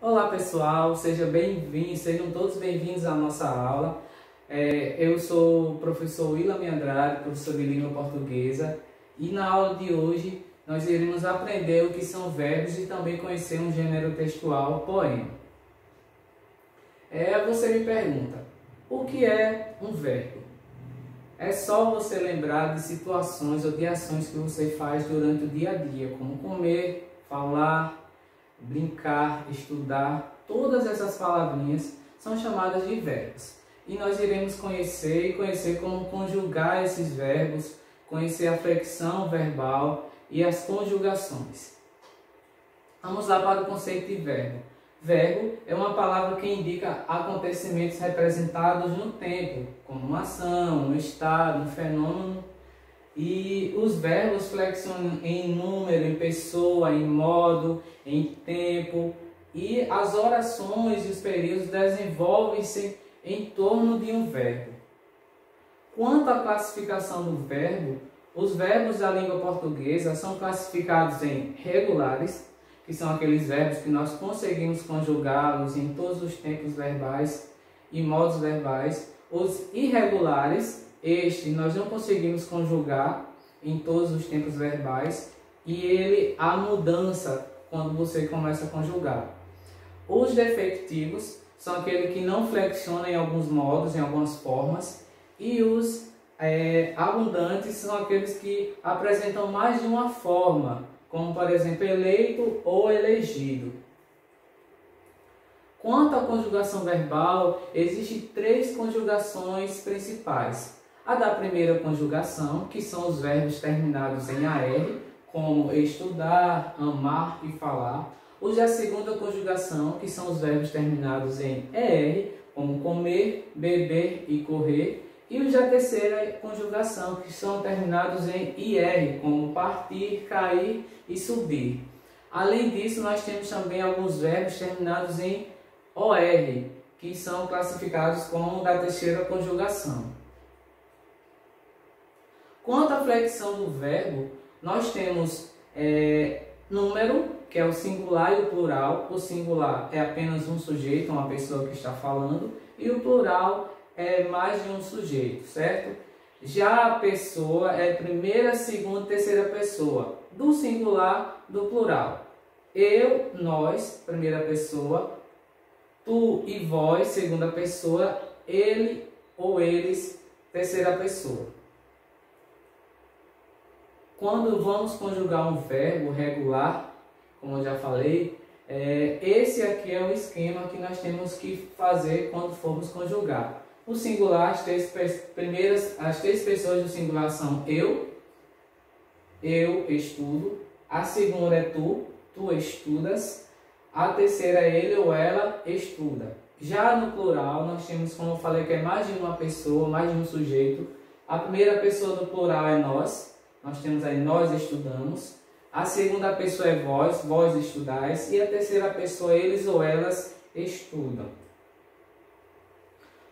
Olá pessoal, sejam todos bem-vindos à nossa aula. Eu sou o professor Willam Andrade, professor de língua portuguesa, e na aula de hoje nós iremos aprender o que são verbos e também conhecer um gênero textual, poema. Você me pergunta, o que é um verbo? É só você lembrar de situações ou de ações que você faz durante o dia a dia, como comer, falar, brincar, estudar. Todas essas palavrinhas são chamadas de verbos. E nós iremos conhecer como conjugar esses verbos, conhecer a flexão verbal e as conjugações. Vamos lá para o conceito de verbo. Verbo é uma palavra que indica acontecimentos representados no tempo, como uma ação, um estado, um fenômeno. E os verbos flexionam em número, em pessoa, em modo, em tempo. E as orações e os períodos desenvolvem-se em torno de um verbo. Quanto à classificação do verbo, os verbos da língua portuguesa são classificados em regulares, que são aqueles verbos que nós conseguimos conjugá-los em todos os tempos verbais e modos verbais. Os irregulares, nós não conseguimos conjugar em todos os tempos verbais e há mudança quando você começa a conjugar. Os defectivos são aqueles que não flexionam em alguns modos, em algumas formas, e os abundantes são aqueles que apresentam mais de uma forma, como por exemplo eleito ou elegido. Quanto à conjugação verbal, existem 3 conjugações principais. A da primeira conjugação, que são os verbos terminados em AR, como estudar, amar e falar. Os da segunda conjugação, que são os verbos terminados em ER, como comer, beber e correr. E os da terceira conjugação, que são terminados em IR, como partir, cair e subir. Além disso, nós temos também alguns verbos terminados em OR, que são classificados como da terceira conjugação. Quanto à flexão do verbo, nós temos número, que é o singular e o plural. O singular é apenas um sujeito, uma pessoa que está falando, e o plural é mais de um sujeito, certo? Já a pessoa é primeira, segunda e terceira pessoa, do singular, do plural. Eu, nós, primeira pessoa, tu e vós, segunda pessoa, ele ou eles, terceira pessoa. Quando vamos conjugar um verbo regular, como eu já falei, esse aqui é o esquema que nós temos que fazer quando formos conjugar. O singular, as três pessoas do singular são eu estudo. A segunda é tu estudas. A terceira é ele ou ela estuda. Já no plural, nós temos, como eu falei, que é mais de uma pessoa, mais de um sujeito. A primeira pessoa do plural é nós. Nós temos aí nós estudamos. A segunda pessoa é vós estudais. E a terceira pessoa, eles ou elas estudam.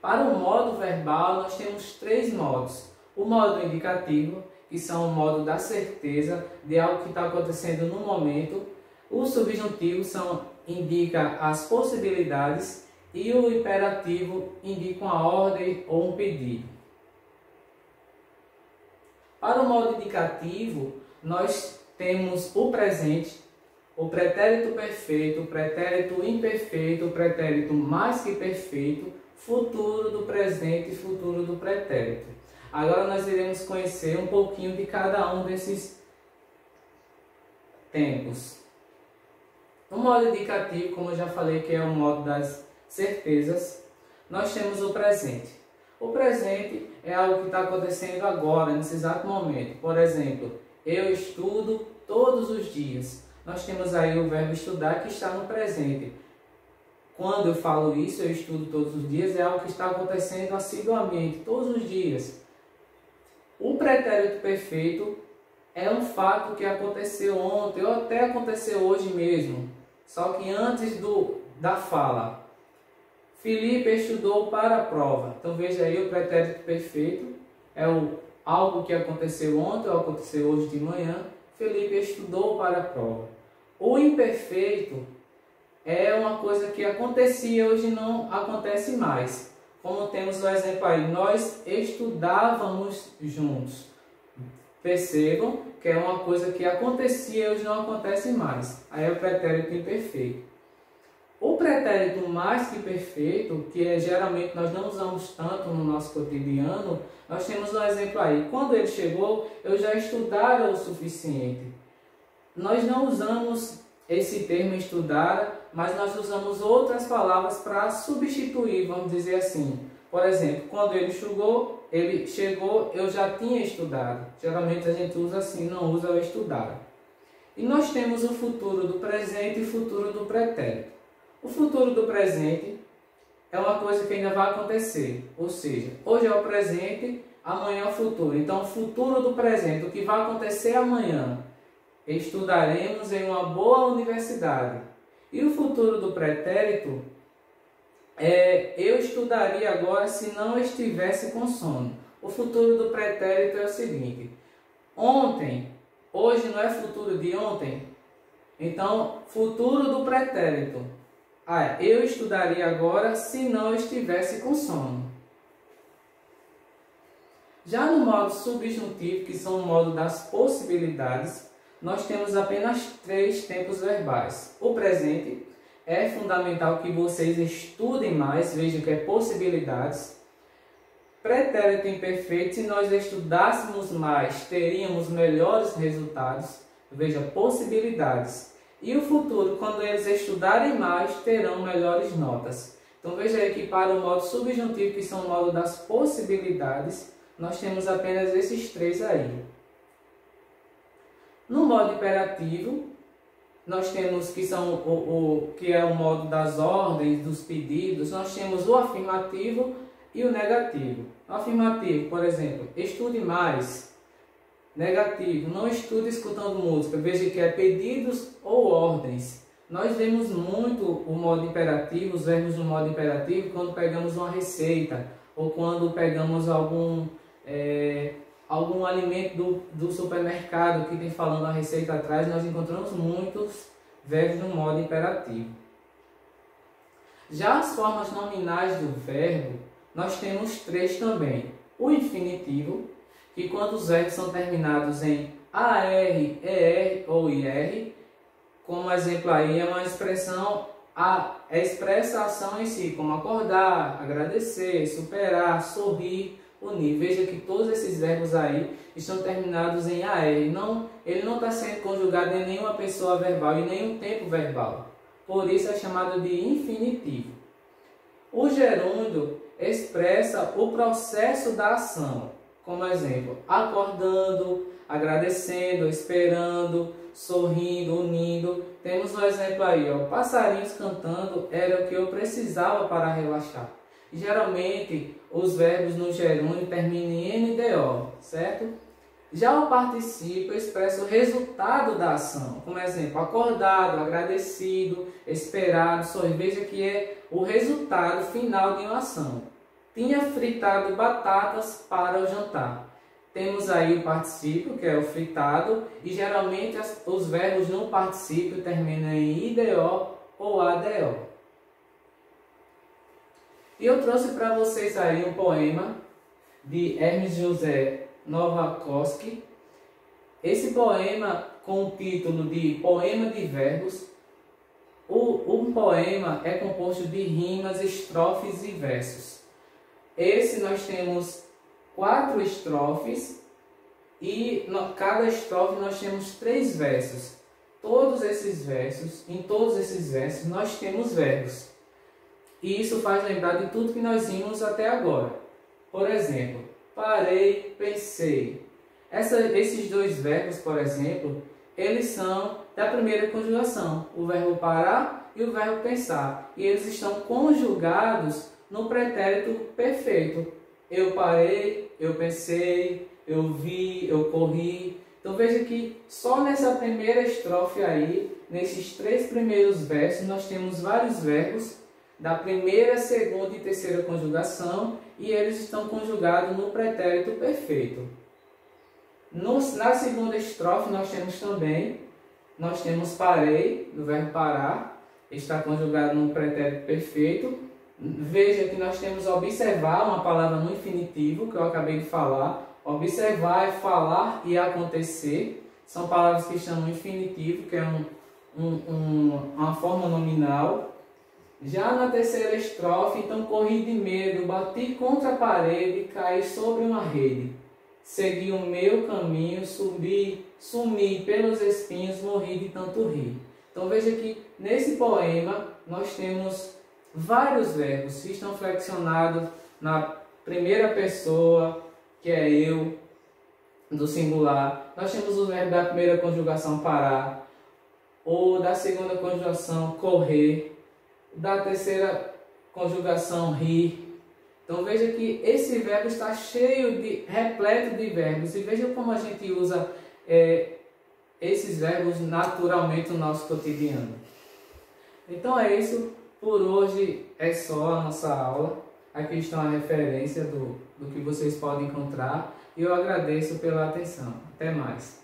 Para o modo verbal, nós temos 3 modos. O modo indicativo, que são o modo da certeza de algo que está acontecendo no momento. O subjuntivo indica as possibilidades. E o imperativo indica uma ordem ou um pedido. Para o modo indicativo, nós temos o presente, o pretérito perfeito, o pretérito imperfeito, o pretérito mais que perfeito, futuro do presente e futuro do pretérito. Agora nós iremos conhecer um pouquinho de cada um desses tempos. No modo indicativo, como eu já falei, que é o modo das certezas, nós temos o presente. O presente é algo que está acontecendo agora, nesse exato momento. Por exemplo, eu estudo todos os dias. Nós temos aí o verbo estudar que está no presente. Quando eu falo isso, eu estudo todos os dias, é algo que está acontecendo assiduamente, todos os dias. O pretérito perfeito é um fato que aconteceu ontem, ou até aconteceu hoje mesmo. Só que antes da fala. Felipe estudou para a prova. Então veja aí, o pretérito perfeito é algo que aconteceu ontem ou aconteceu hoje de manhã. Felipe estudou para a prova. O imperfeito é uma coisa que acontecia, hoje não acontece mais. Como temos o exemplo aí, nós estudávamos juntos. Percebam que é uma coisa que acontecia, hoje não acontece mais. Aí é o pretérito imperfeito. O pretérito mais que perfeito, que geralmente nós não usamos tanto no nosso cotidiano, nós temos um exemplo aí. Quando ele chegou, eu já estudara o suficiente. Nós não usamos esse termo estudar, mas nós usamos outras palavras para substituir, vamos dizer assim. Por exemplo, quando ele chegou, eu já tinha estudado. Geralmente a gente usa assim, não usa o estudar. E nós temos o futuro do presente e o futuro do pretérito. O futuro do presente é uma coisa que ainda vai acontecer, ou seja, hoje é o presente, amanhã é o futuro. Então, o futuro do presente, o que vai acontecer amanhã, estudaremos em uma boa universidade. E o futuro do pretérito eu estudaria agora se não estivesse com sono. O futuro do pretérito é o seguinte: ontem, hoje não é futuro de ontem? Então, futuro do pretérito. Eu estudaria agora se não estivesse com sono. Já no modo subjuntivo, que são o modo das possibilidades, nós temos apenas 3 tempos verbais. O presente é fundamental que vocês estudem mais, vejam que é possibilidades. Pretérito imperfeito, se nós estudássemos mais, teríamos melhores resultados, veja, possibilidades. E o futuro, quando eles estudarem mais, terão melhores notas. Então veja aí que para o modo subjuntivo, que são o modo das possibilidades, nós temos apenas esses 3 aí. No modo imperativo, nós temos que são que é o modo das ordens, dos pedidos. Nós temos o afirmativo e o negativo. O afirmativo, por exemplo, estude mais. Negativo, não estude escutando música. Veja que é pedidos ou ordens. Nós vemos muito o modo imperativo, os verbos no modo imperativo, quando pegamos uma receita ou quando pegamos algum alimento do supermercado que tem falando a receita atrás, nós encontramos muitos verbos no modo imperativo. Já as formas nominais do verbo, nós temos 3 também. O infinitivo, que quando os verbos são terminados em AR, ER ou IR, como exemplo aí, é uma expressão, expressa a ação em si, como acordar, agradecer, superar, sorrir, unir. Veja que todos esses verbos aí estão terminados em AR. Ele não está sendo conjugado em nenhuma pessoa verbal e nenhum tempo verbal. Por isso é chamado de infinitivo. O gerúndio expressa o processo da ação. Como exemplo, acordando, agradecendo, esperando, sorrindo, unindo. Temos um exemplo aí, ó, passarinhos cantando era o que eu precisava para relaxar. Geralmente, os verbos no gerúndio terminam em NDO, certo? Já o particípio expressa o resultado da ação. Como exemplo, acordado, agradecido, esperado, sorrindo. Veja que é o resultado final de uma ação. Tinha fritado batatas para o jantar. Temos aí o particípio, que é o fritado, e geralmente os verbos no particípio terminam em IDO ou ADO. E eu trouxe para vocês aí um poema de Hermes José Novakoski. Esse poema, com o título de Poema de Verbos, um poema é composto de rimas, estrofes e versos. Esse nós temos 4 estrofes e cada estrofe nós temos 3 versos. Em todos esses versos nós temos verbos. E isso faz lembrar de tudo que nós vimos até agora. Por exemplo, parei, pensei. Esses 2 verbos, por exemplo, eles são da primeira conjugação. O verbo parar e o verbo pensar. E eles estão conjugados no pretérito perfeito. Eu parei, eu pensei, eu vi, eu corri. Então veja que só nessa primeira estrofe aí, nesses 3 primeiros versos, nós temos vários verbos da primeira, segunda e terceira conjugação e eles estão conjugados no pretérito perfeito. Na segunda estrofe nós temos parei, no verbo parar, está conjugado no pretérito perfeito. Veja que nós temos observar, uma palavra no infinitivo, que eu acabei de falar. Observar é falar e acontecer. São palavras que estão no infinitivo, que é uma forma nominal. Já na terceira estrofe, então corri de medo, bati contra a parede, caí sobre uma rede. Segui o meu caminho, sumi pelos espinhos, morri de tanto rir. Então veja que nesse poema nós temos vários verbos que estão flexionados na primeira pessoa, que é eu, do singular. Nós temos o verbo da primeira conjugação parar, ou da segunda conjugação correr, da terceira conjugação rir. Então veja que esse verbo está repleto de verbos. E veja como a gente usa esses verbos naturalmente no nosso cotidiano. Então é isso. Por hoje é só a nossa aula. Aqui está a referência do que vocês podem encontrar. E eu agradeço pela atenção. Até mais.